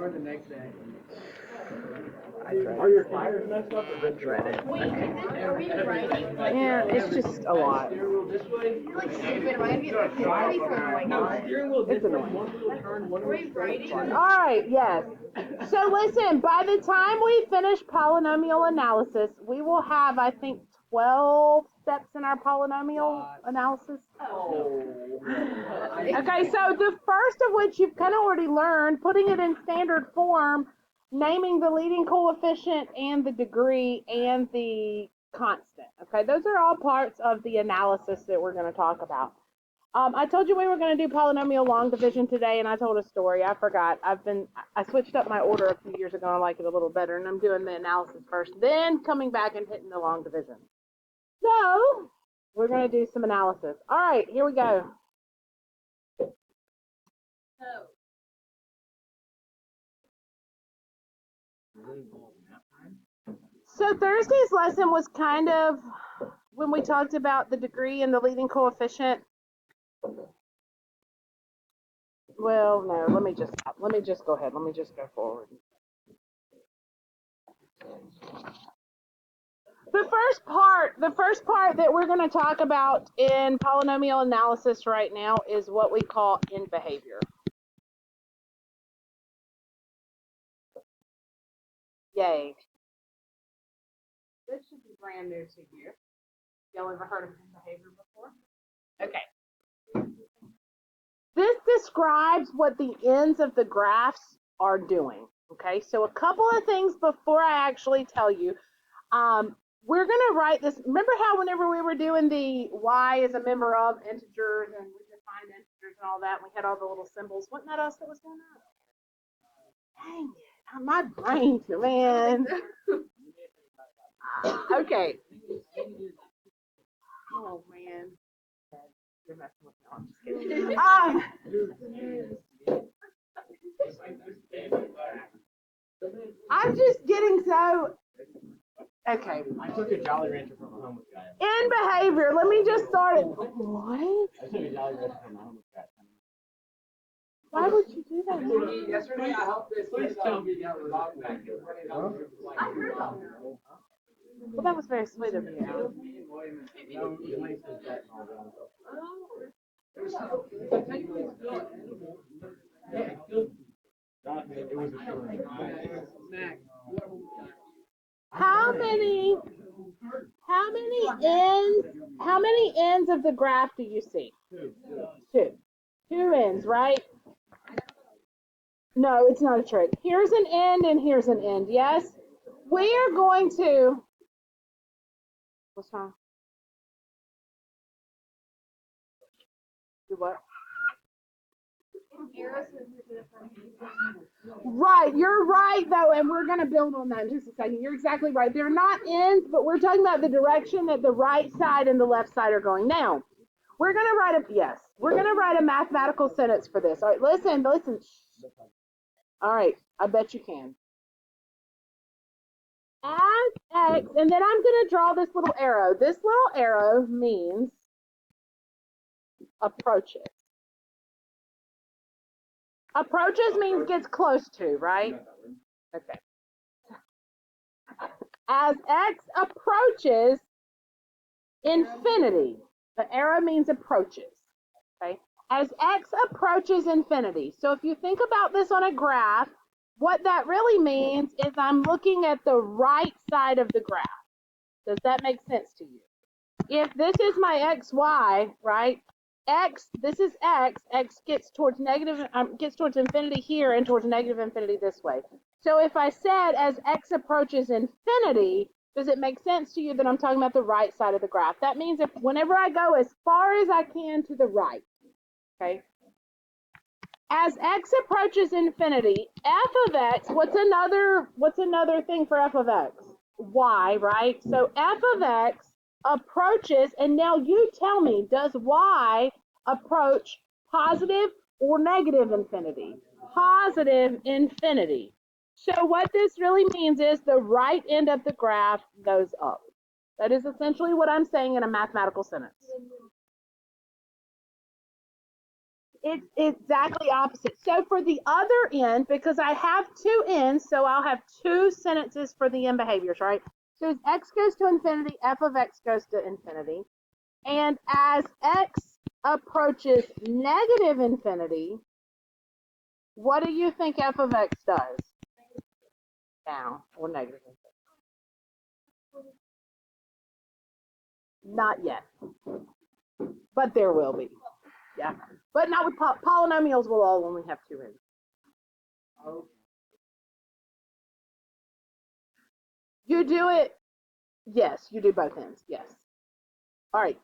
Or the next day. Are your tires messed up or dread it? Are we writing? Yeah, it's just a lot. This way. You're like stupid, right? It's pretty annoying. It's annoying. Are we writing? All right, yes. So listen, by the time we finish polynomial analysis, we will have, I think, 12 steps in our polynomial analysis. Okay, so the first of which you've kind of already learned, putting it in standard form, naming the leading coefficient and the degree and the constant. Okay, those are all parts of the analysis that we're going to talk about. I told you we were going to do polynomial long division today, and I told a story. I forgot. I switched up my order a few years ago. I like it a little better, and I'm doing the analysis first, then coming back and hitting the long division. So we're going to do some analysis. All right, here we go. So Thursday's lesson was kind of when we talked about the degree and the leading coefficient. Well, no, let me just go ahead. Let me just go forward. The first part that we're going to talk about in polynomial analysis right now is what we call end behavior. Yay. This should be brand new to you. Y'all ever heard of end behavior before? Okay. This describes what the ends of the graphs are doing. Okay, so a couple of things before I actually tell you. We're going to write this. Remember how whenever we were doing the y is a member of integers and we defined integers and all that, and we had all the little symbols. Wasn't that us that was doing that? Dang it. My brain, man. Okay. Oh, man. You're messing with me. I'm just kidding. I'm just getting so... Okay. I took a Jolly Rancher from a homeless guy. In behavior, let me just start it. What? I took a Jolly Rancher from a homeless guy. Why would you do that? Yesterday I helped this. Please tell me that was off back. Well, that was very sweet of you. No, he laced his back and all that. It was a story. How many ends of the graph do you see? Two. Two ends, right? No, it's not a trick. Here's an end and here's an end. Yes? We are going to... What's wrong? Do what? Right, you're right though, and we're going to build on that in just a second. You're exactly right. They're not ends, but we're talking about the direction that the right side and the left side are going. Now, we're going to write a mathematical sentence for this. All right, listen. All right, I bet you can. As x, and then I'm going to draw this little arrow. This little arrow means approaches. Approaches means gets close to, right? Okay. As x approaches infinity, the arrow means approaches, okay? As x approaches infinity. So if you think about this on a graph, what that really means is I'm looking at the right side of the graph. Does that make sense to you? If this is my xy, right? This is x gets towards infinity here and towards negative infinity this way. So if I said as x approaches infinity, does it make sense to you that I'm talking about the right side of the graph? That means if whenever I go as far as I can to the right, okay? As x approaches infinity, f of x, what's another thing for f of x? Y, right? So f of x approaches, and now you tell me, does y approach positive or negative infinity? Positive infinity. So what this really means is the right end of the graph goes up. That is essentially what I'm saying in a mathematical sentence. It's exactly opposite. So for the other end, because I have two ends, so I'll have two sentences for the end behaviors, right? So as x goes to infinity, f of x goes to infinity. And as x approaches negative infinity, what do you think f of x does? Down or negative infinity? Not yet, but there will be. Yeah, but not with polynomials. Will all only have two ends. You do it. Yes, you do both ends. Yes. All right.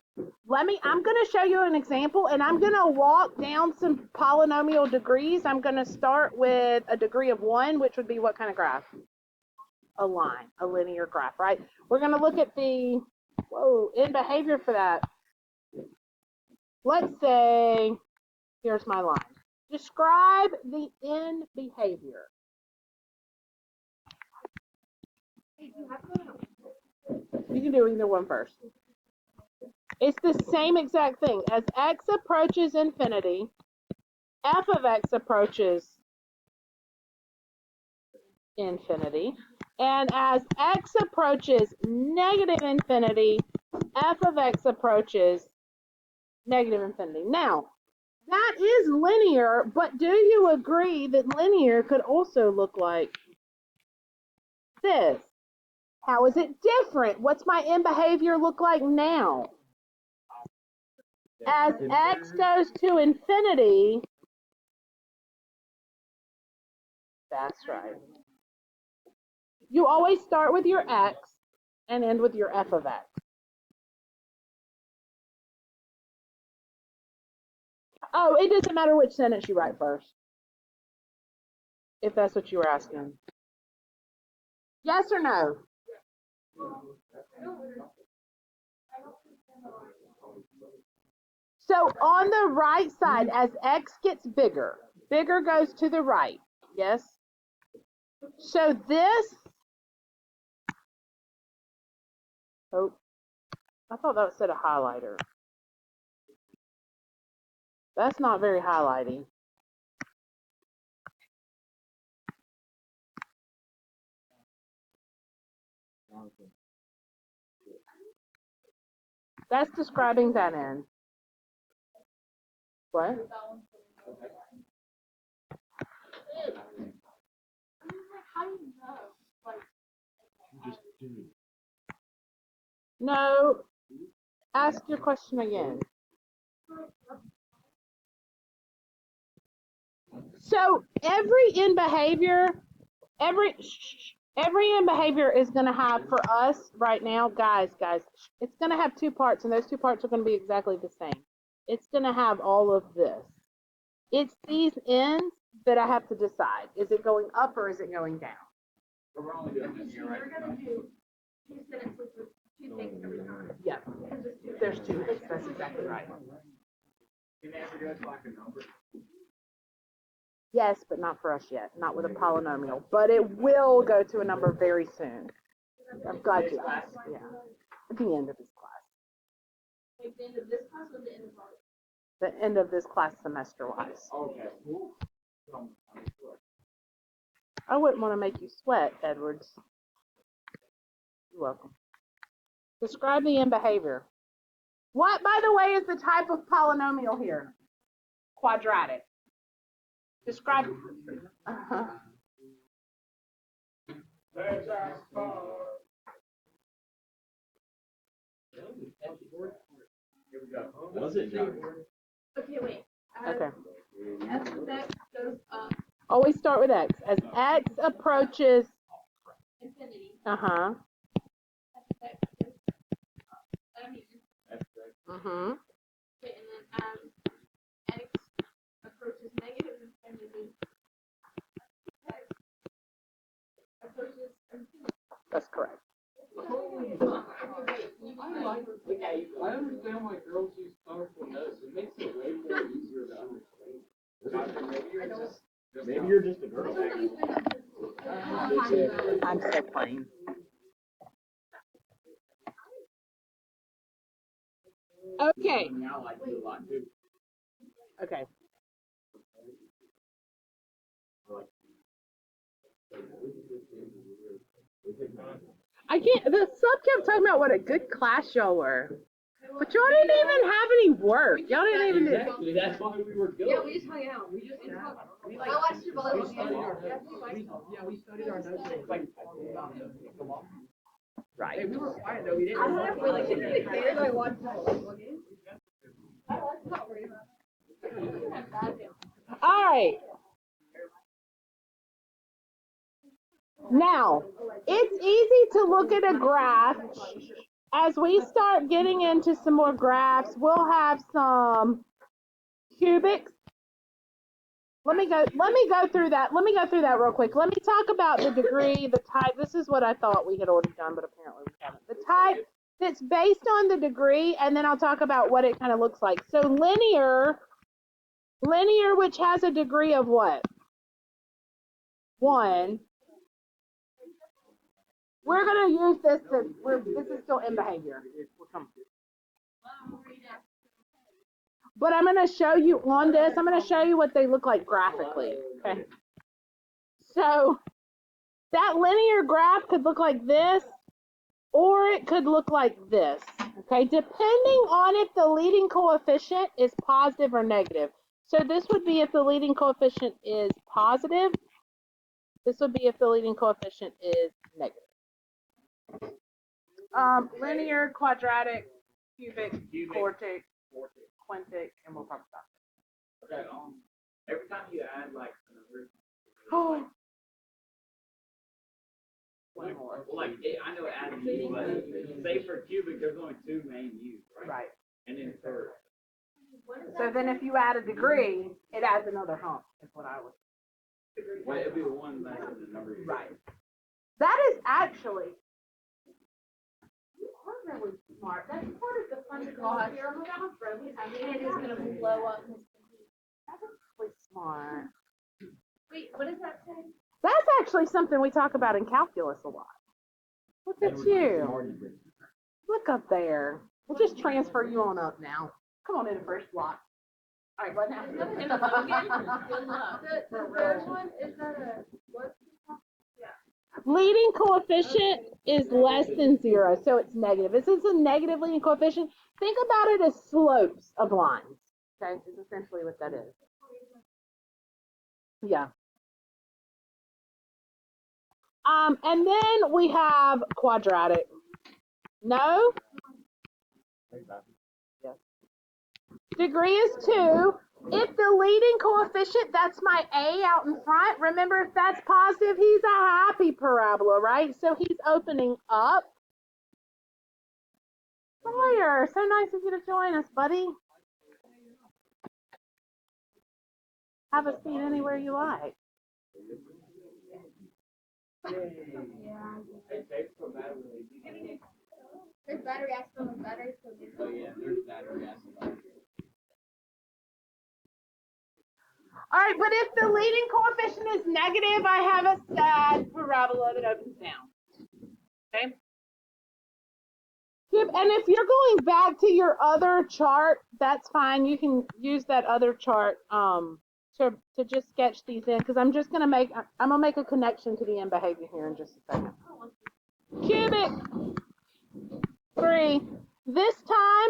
I'm going to show you an example, and I'm going to walk down some polynomial degrees. I'm going to start with a degree of 1, which would be what kind of graph? A line, a linear graph, right? We're going to look at the end behavior for that. Let's say, here's my line. Describe the end behavior. You can do either one first. It's the same exact thing. As x approaches infinity, f of x approaches infinity. And as x approaches negative infinity, f of x approaches negative infinity. Now, that is linear, but do you agree that linear could also look like this? How is it different? What's my end behavior look like now? As x goes to infinity, that's right. You always start with your x and end with your f of x. Oh, it doesn't matter which sentence you write first, if that's what you were asking. Yes or no? So on the right side, as x gets bigger, bigger goes to the right, yes? So this, oh, I thought that said a highlighter. That's not very highlighting. That's describing that end. What? No. Ask your question again. So every end behavior, every end behavior is going to have, for us right now, guys, it's going to have two parts, and those two parts are going to be exactly the same. It's going to have all of this. It's these ends that I have to decide. Is it going up or is it going down? But we're only doing this here, right? We're gonna do two sentences with two things every time. Yeah, there's two ends. That's exactly right. Can they ever go to like a number? Yes, but not for us yet. Not with a polynomial. But it will go to a number very soon. I'm glad you asked. Yeah, at the end of this class. Like the end of this class or the end of ours? The end of this class semester-wise. Okay. I wouldn't want to make you sweat, Edwards. You're welcome. Describe the end behavior. What, by the way, is the type of polynomial here? Quadratic. Describe. Was it John? Okay, wait. Okay. F of x goes up Always start with x. As x approaches. infinity. Uh-huh. F of x goes up. I mean, Mm-hmm. okay, and then x approaches negative infinity. X approaches infinity. That's correct. I understand why girls use colorful notes. It makes it way more easier to understand. Maybe you're just a girl. I'm so plain. Okay. I like you a lot too. Okay. I can't. The sub kept talking about what a good class y'all were, but y'all didn't even have any work. Y'all didn't even do. Exactly, that's why we were good. Yeah, we just hung out. We just I watched your volleyball game. We studied our notes. It was like, Right. hey, we were quiet though. We didn't. I don't know if we're like 6 days ago I watched the volleyball game. I'm not worried about it. All right. Now, it's easy to look at a graph. As we start getting into some more graphs, we'll have some cubics. Let me go through that. Let me go through that real quick. Let me talk about the degree, the type. This is what I thought we had already done, but apparently we haven't. The type that's based on the degree, and then I'll talk about what it kind of looks like. So linear, which has a degree of what? 1. We're going to use this this is still in behavior. But I'm going to show you on this, I'm going to show you what they look like graphically, okay? So that linear graph could look like this, or it could look like this, okay? Depending on if the leading coefficient is positive or negative. So this would be if the leading coefficient is positive. This would be if the leading coefficient is negative. Linear, quadratic, cubic, quartic, quintic, and we'll talk about Okay, every time you add like a number, Oh. like, I know add u, but say for cubic, there's only 2 main u's, right? Right. And then for So then if you add a degree, it adds another hump, is what I was. well, it'd be the one less than the number. Right. That is actually, you are really smart. That's part of the fun God. experiment. And it's gonna blow up. That's really smart. Wait, what does that say? That's actually something we talk about in calculus a lot. Look at you. Look up there. We'll just transfer you on up now. Come on in the first block. All right, what now? The third one, is that a, what? Leading coefficient is less than 0, so it's negative. This is a negative leading coefficient. Think about it as slopes of lines. Okay, is essentially what that is. Yeah. And then we have quadratic. No? Yes. Degree is 2. If the leading coefficient, that's my A out in front. Remember, if that's positive, he's a happy parabola, right? So he's opening up. Sawyer, so nice of you to join us, buddy. Have a seat anywhere you like. There's battery acid on the battery, so Oh yeah, there's battery acid. All right, but if the leading coefficient is negative, I have a sad parabola that opens down. Okay? And if you're going back to your other chart, that's fine. You can use that other chart to just sketch these in, because I'm gonna make a connection to the end behavior here in just a second. Cubic 3. This time,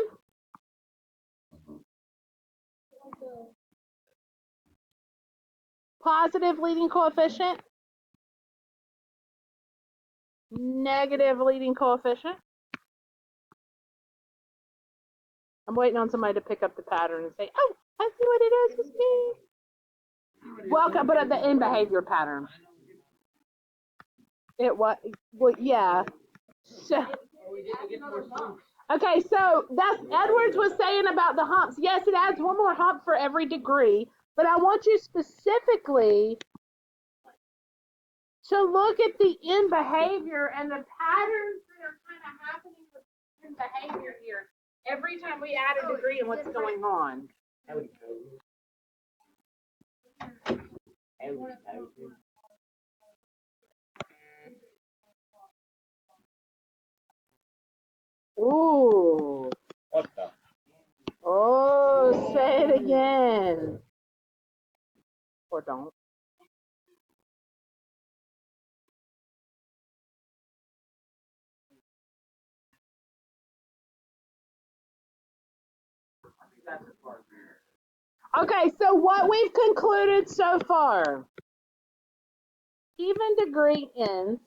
positive leading coefficient, negative leading coefficient. I'm waiting on somebody to pick up the pattern and say, oh, I see what it is, it's me. Welcome, but at the end behavior pattern. It was, well, yeah. So, okay, so that's Edwards was saying about the humps. Yes, it adds one more hump for every degree, but I want you specifically to look at the end behavior and the patterns that are kind of happening with in behavior here. Every time we add a degree and what's going on. Ooh. What the? Oh, say it again. Or don't. that's a partner. Okay, so what we've concluded so far, even degree ends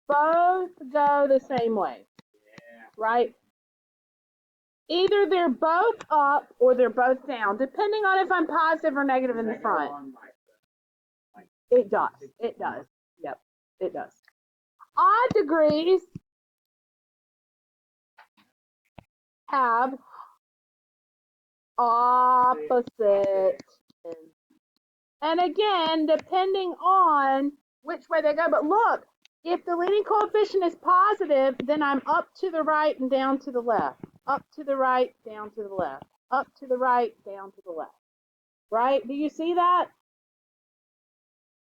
both go the same way, right? Either they're both up or they're both down, depending on if I'm positive or negative in the front. It does. It does. Yep, it does. Odd degrees have opposite ends. And again, depending on which way they go. But look, if the leading coefficient is positive, then I'm up to the right and down to the left. Up to the right, down to the left. Up to the right, down to the left. Right? Do you see that?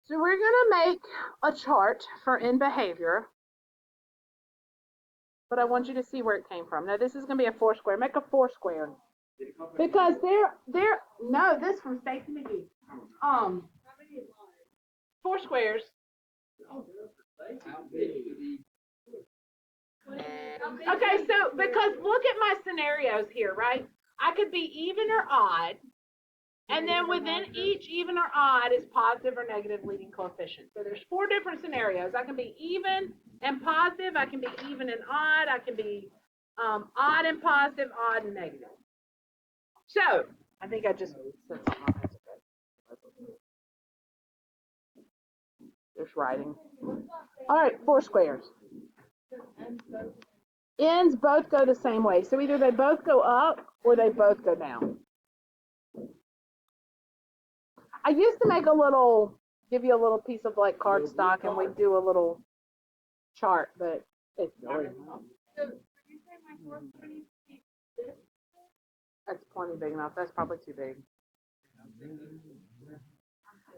So we're going to make a chart for in behavior. But I want you to see where it came from. Now, this is going to be a 4 square. Make a 4 square. Because no, this from Stacy McGee. 4 squares. Okay, so because look at my scenarios here, right? I could be even or odd, and then within each even or odd is positive or negative leading coefficient. So there's 4 different scenarios. I can be even and positive. I can be even and odd. I can be odd and positive, odd and negative. So I think I just said something on this. There's writing. All right, 4 squares. Ends both go the same way. So either they both go up or they both go down. I used to make give you a little piece of like cardstock and we'd do a little chart, but it's boring. That's plenty big enough. That's probably too big.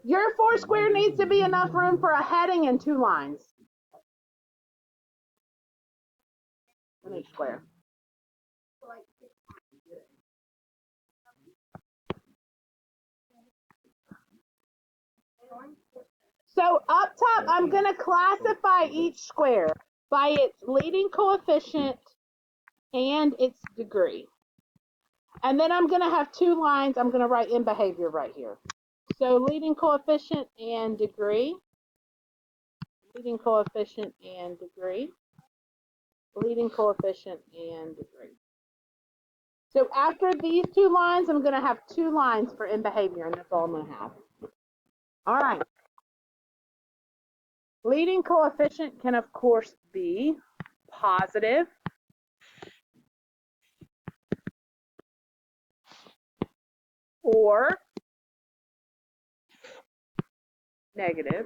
Your 4 square needs to be enough room for a heading and 2 lines in each square. So up top, I'm going to classify each square by its leading coefficient and its degree. And then I'm going to have 2 lines. I'm going to write in behavior right here. So leading coefficient and degree. Leading coefficient and degree. Leading coefficient and degree. So after these 2 lines, I'm going to have 2 lines for in behavior, and that's all I'm going to have. All right. Leading coefficient can, of course, be positive or negative.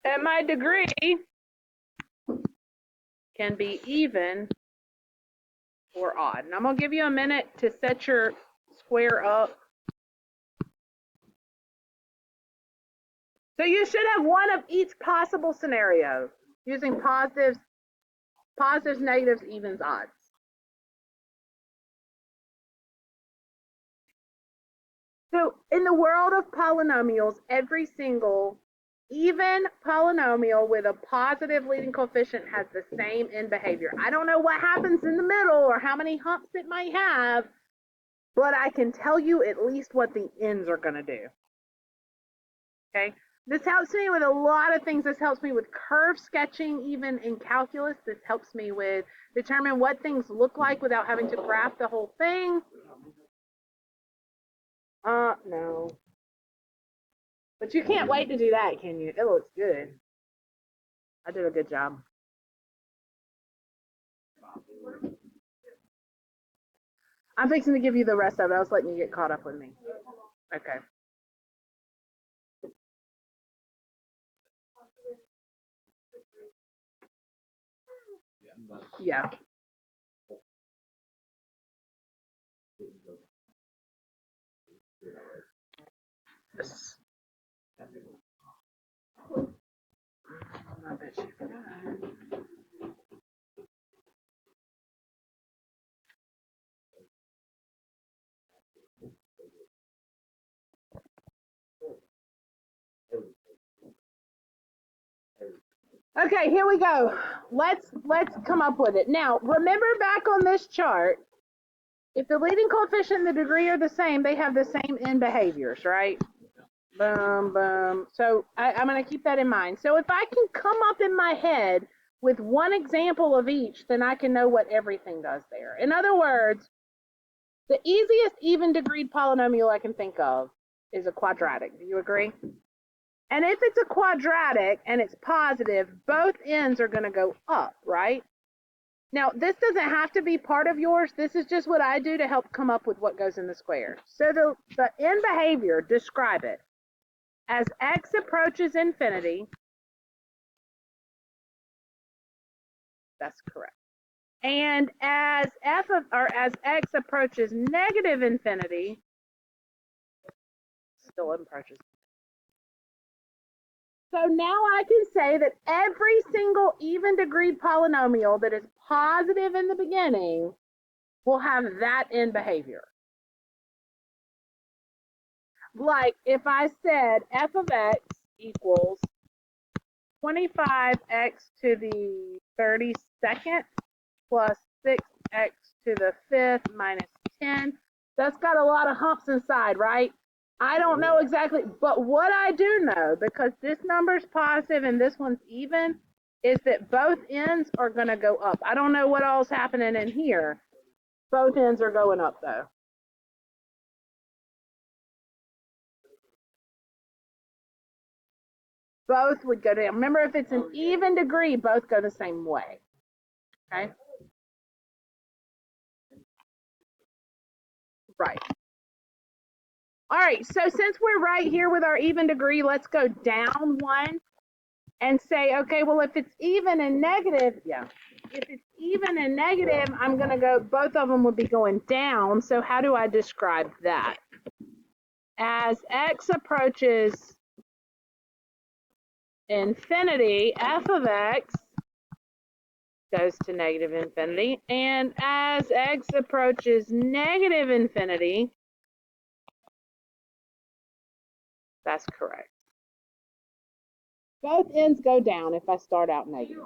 And my degree can be even or odd. And I'm going to give you a minute to set your square up. So you should have one of each possible scenario using positives, negatives, evens, odds. So in the world of polynomials, every single even polynomial with a positive leading coefficient has the same in behavior. I don't know what happens in the middle or how many humps it might have, but I can tell you at least what the ends are going to do. Okay? This helps me with a lot of things. This helps me with curve sketching, even in calculus. This helps me with determine what things look like without having to graph the whole thing. No. But you can't wait to do that, can you? It looks good. I did a good job. I'm fixing to give you the rest of it. I was letting you get caught up with me. Okay. Yeah. Yes. I bet you forgot. Okay, here we go. Let's come up with it. Now, remember back on this chart, if the leading coefficient and the degree are the same, they have the same end behaviors, right? Boom, boom. So I'm going to keep that in mind. So if I can come up in my head with one example of each, then I can know what everything does there. In other words, the easiest even degreed polynomial I can think of is a quadratic. Do you agree? And if it's a quadratic and it's positive, both ends are going to go up, right? Now, this doesn't have to be part of yours. This is just what I do to help come up with what goes in the square. So the end behavior, describe it. As x approaches infinity, that's correct. And as as x approaches negative infinity, still approaches. So now I can say that every single even degreed polynomial that is positive in the beginning will have that end behavior. Like if I said f of x equals 25x to the 32nd plus 6x to the 5th minus 10, that's got a lot of humps inside, right? I don't know exactly, but what I do know, because this number's positive and this one's even, is that both ends are going to go up. I don't know what all's happening in here. Both ends are going up, though. Both would go down. Remember, if it's an even degree, both go the same way. Okay? Right. All right, so since we're right here with our even degree, let's go down one and say, okay, well, if it's even and negative, if it's even and negative, I'm going to go, both of them would be going down. So how do I describe that? As x approaches infinity, f of x goes to negative infinity. And as x approaches negative infinity, that's correct. Both ends go down if I start out negative.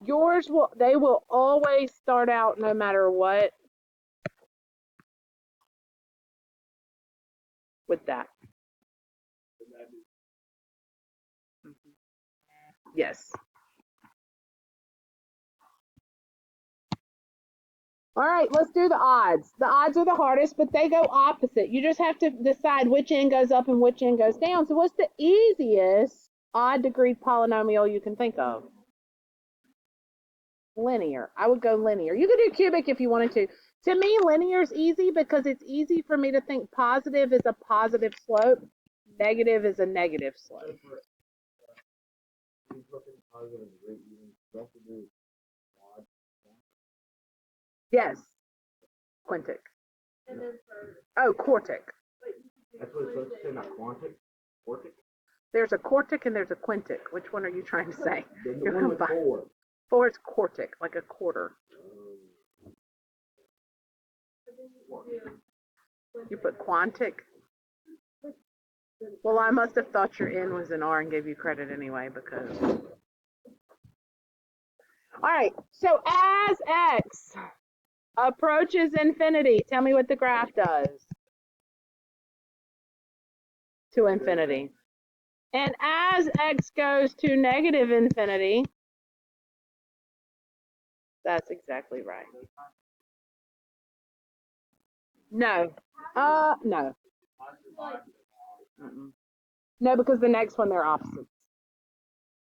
Yours they will always start out no matter what with that. Yes. All right, let's do the odds. The odds are the hardest, but they go opposite. You just have to decide which end goes up and which end goes down. So what's the easiest odd degree polynomial you can think of? Linear. I would go linear. You could do cubic if you wanted to. To me, linear is easy because it's easy for me to think positive is a positive slope, negative is a negative slope. Yes. Quintic. Oh, quartic. That's what it's supposed to say, not quantic. Quartic. There's a quartic and there's a quintic. Which one are you trying to say? The one with 4. 4 is quartic, like a quarter. You put quantic? Well, I must have thought your N was an R and gave you credit anyway because... All right, so as x approaches infinity, tell me what the graph does to infinity. And as x goes to negative infinity, that's exactly right. No. No. Mm-mm. No, because the next one, they're opposites.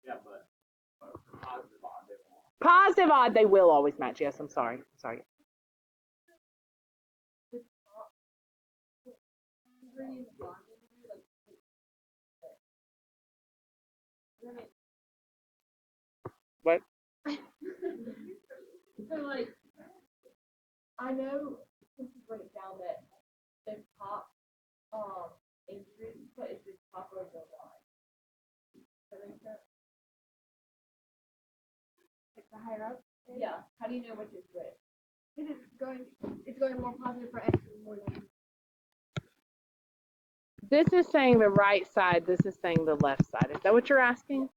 Yeah, but Positive odd, they will always match. Yes, I'm sorry. What? So, like, I know this is break down that the top increase, but it's the top of the line. Does that make sense? Like the higher up? Yeah. How do you know which is which? Because it's going more positive for x and more negative. This is saying the right side, this is saying the left side. Is that what you're asking?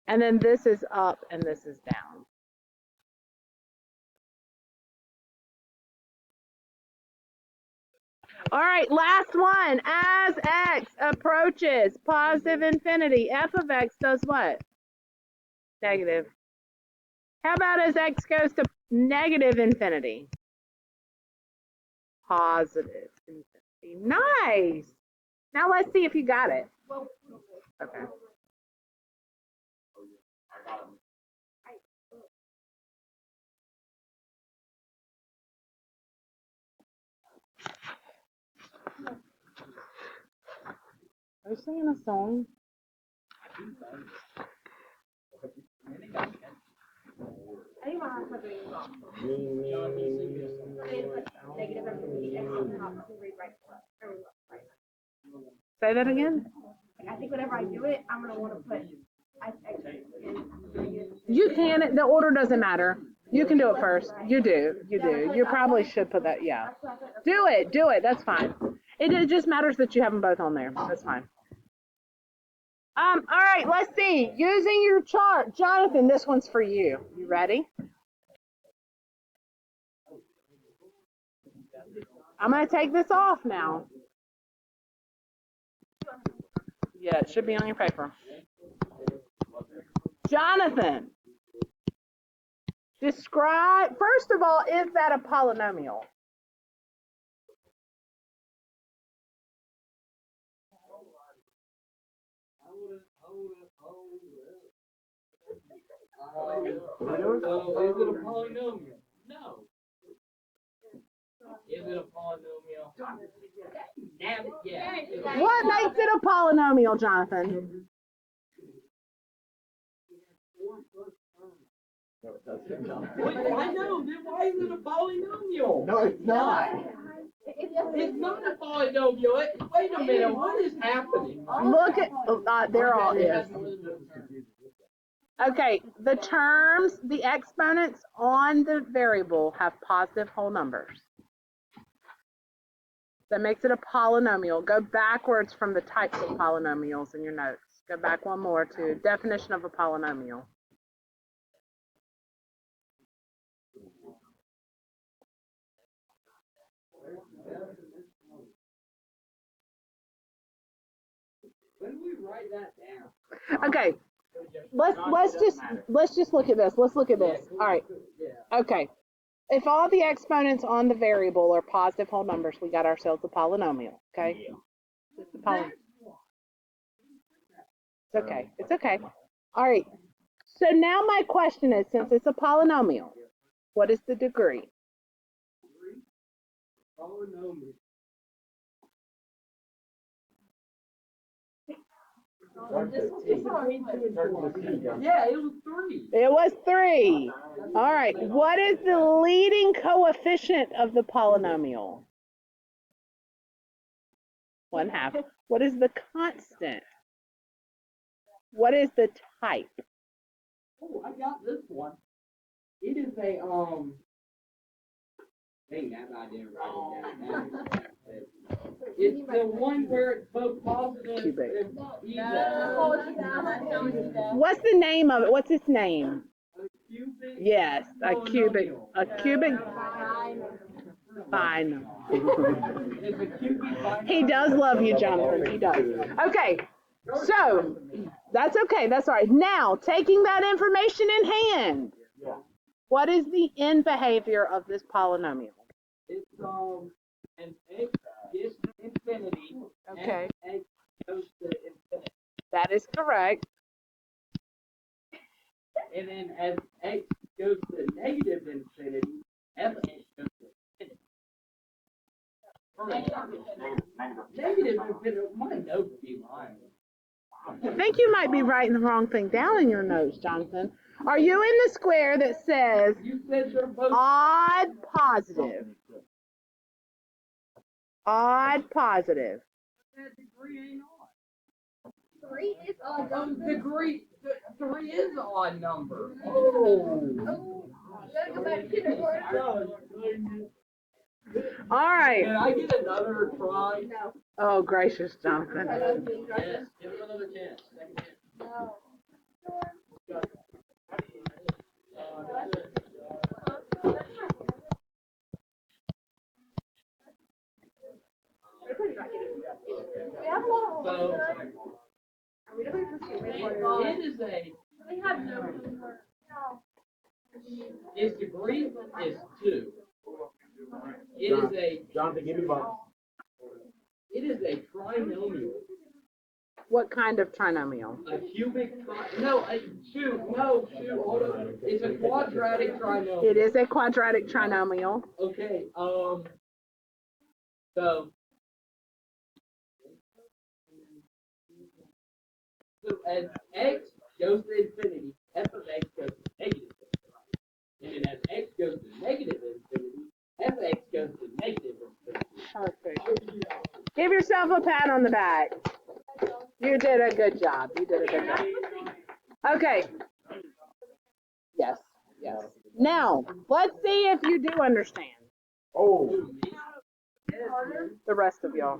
And then this is up and this is down. All right, last one. As x approaches positive infinity, f of x does what? Negative. How about as x goes to negative infinity? Positive infinity. Nice. Now let's see if you got it. Okay. Are you singing a song? Say that again? I think whenever I do it, I'm gonna wanna put You can, the order doesn't matter. You can do it first. You do. You probably should put that, yeah. Do it, that's fine. It just matters that you have them both on there. That's fine. All right, let's see. Using your chart. Jonathan, this one's for you. You ready? I'm gonna take this off now. Yeah, it should be on your paper. Jonathan, describe, first of all, is that a polynomial? Is it a polynomial? No. Is it a polynomial? Damn it, yeah. What makes it a polynomial, Jonathan? I know, then why is it a polynomial? No, it's not. It's not a polynomial. Wait a minute, what is happening? Look at, there all is. Okay, the terms, the exponents on the variable have positive whole numbers. That makes it a polynomial. Go backwards from the types of polynomials in your notes. Go back one more to definition of a polynomial. When do we write that down? Okay, let's just look at this. Let's look at this. All right. Okay. If all the exponents on the variable are positive whole numbers, we got ourselves a polynomial. Okay. It's okay. It's okay. All right. So now my question is, since it's a polynomial, what is the degree? Polynomial. Yeah, it was 3. It was 3. All right. What is the leading coefficient of the polynomial? 1/2. What is the constant? What is the type? Oh, I got this one. It is a dang that I didn't write it down. It's the one where it's both positive Cubic. and even. What's the name of it? What's its name? A cubic. Yes, a cubic. A cubic. Fine. It's a cubic binomial. He does love you, Jonathan. He does. Okay. So that's okay. That's all right. Now, taking that information in hand, what is the end behavior of this polynomial? It's an x gets to infinity. Okay. And x goes to infinity. That is correct. And then as x goes to negative infinity, f x goes to infinity. Negative infinity. My notes be lying. I think you might be writing the wrong thing down in your notes, Jonathan. Are you in the square that says You said they're both. odd positive? Odd positive. That degree ain't odd. 3 is odd Degree. 3 is an odd number. Oh, gotta go back to kindergarten. All right. Can I get another try? Oh, gracious, Jonathan. Yes, give him another chance. Second chance. So, it is They have no. its degree is 2. It is Jonathan, give me box. a trinomial. What kind of trinomial? A cubic hold on. It's a quadratic trinomial. It is a quadratic trinomial. Okay, so as x goes to infinity, f of x goes to negative infinity. And then as x goes to negative infinity, f of x goes to negative infinity. Perfect. Give yourself a pat on the back. You did a good job. You did a good job. Okay. Yes. Yes. Now, let's see if you do understand. Oh, The rest of y'all.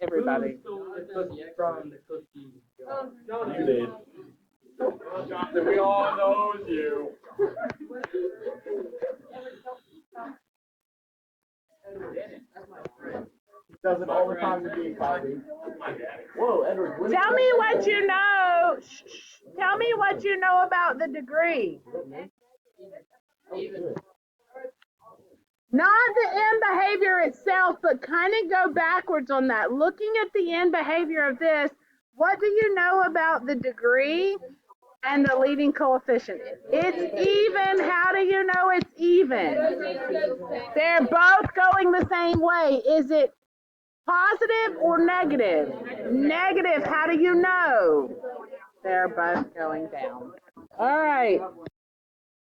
Everybody. Who stole the cookie from the cookie jar? you did. Jonathan, we all know you. He does it all the time to be Bobby. Whoa, Edward. when- Tell me what you know. Shh, shh. Tell me what you know about the degree. Not the end behavior itself, but kind of go backwards on that. Looking at the end behavior of this, what do you know about the degree and the leading coefficient? It's even. How do you know it's even? They're both going the same way. is it positive or negative? Negative. How do you know? They're both going down. All right.